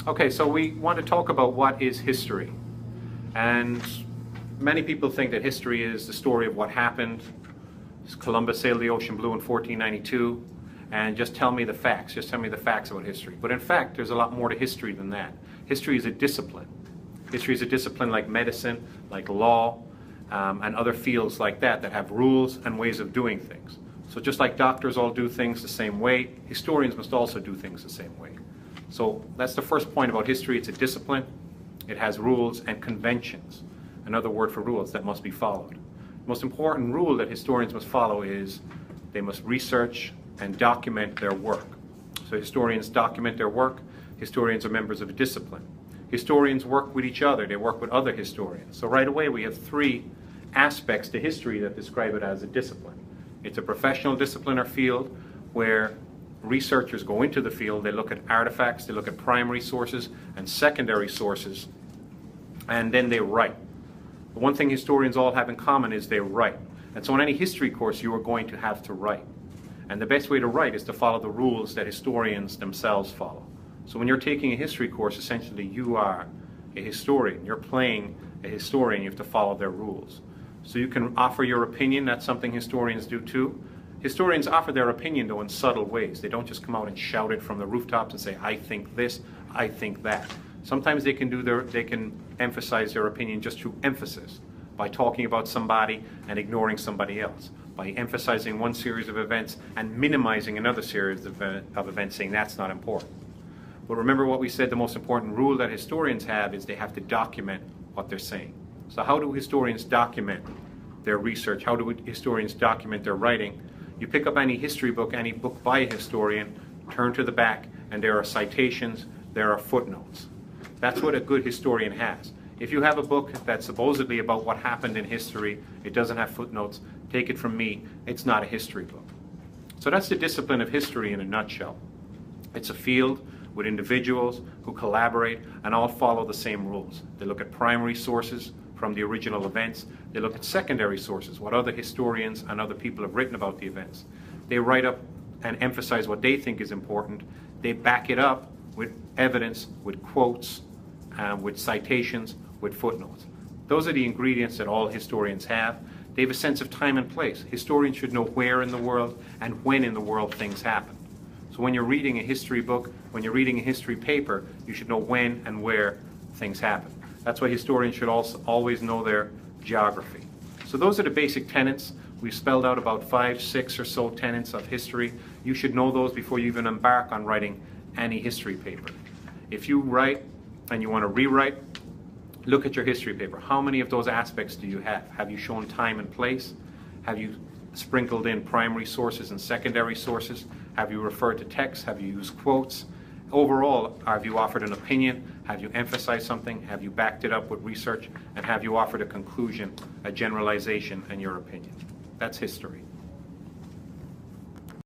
Okay, so we want to talk about what is history. And many people think that history is the story of what happened. Columbus sailed the ocean blue in 1492, and just tell me the facts. Just tell me the facts about history. But in fact, there's a lot more to history than that. History is a discipline. History is a discipline like medicine, like law, and other fields like that have rules and ways of doing things. So just like doctors all do things the same way, historians must also do things the same way. So that's the first point about history. It's a discipline. It has rules and conventions, another word for rules that must be followed. The most important rule that historians must follow is they must research and document their work. So historians document their work. Historians are members of a discipline. Historians work with each other. They work with other historians. So right away we have three aspects to history that describe it as a discipline. It's a professional discipline or field where researchers go into the field, they look at artifacts, they look at primary sources and secondary sources, and then they write. The one thing historians all have in common is they write. And so in any history course you are going to have to write. And the best way to write is to follow the rules that historians themselves follow. So when you're taking a history course, essentially you are a historian. You're playing a historian, you have to follow their rules. So you can offer your opinion, that's something historians do too. Historians offer their opinion though in subtle ways. They don't just come out and shout it from the rooftops and say, I think this, I think that. Sometimes they can emphasize their opinion just through emphasis, by talking about somebody and ignoring somebody else, by emphasizing one series of events and minimizing another series of events, saying that's not important. But remember what we said, the most important rule that historians have is they have to document what they're saying. So how do historians document their research? How do historians document their writing? You pick up any history book, any book by a historian, turn to the back, and there are citations, there are footnotes. That's what a good historian has. If you have a book that's supposedly about what happened in history, it doesn't have footnotes, take it from me, it's not a history book. So that's the discipline of history in a nutshell. It's a field with individuals who collaborate and all follow the same rules. They look at primary sources from the original events. They look at secondary sources, what other historians and other people have written about the events. They write up and emphasize what they think is important. They back it up with evidence, with quotes, with citations, with footnotes. Those are the ingredients that all historians have. They have a sense of time and place. Historians should know where in the world and when in the world things happen. So when you're reading a history book, when you're reading a history paper, you should know when and where things happen. That's why historians should also always know their geography. So those are the basic tenets. We've spelled out about 5, 6 or so tenets of history. You should know those before you even embark on writing any history paper. If you write and you want to rewrite, look at your history paper. How many of those aspects do you have? Have you shown time and place? Have you sprinkled in primary sources and secondary sources? Have you referred to text? Have you used quotes? Overall, have you offered an opinion? Have you emphasized something? Have you backed it up with research? And have you offered a conclusion, a generalization, and your opinion? That's history.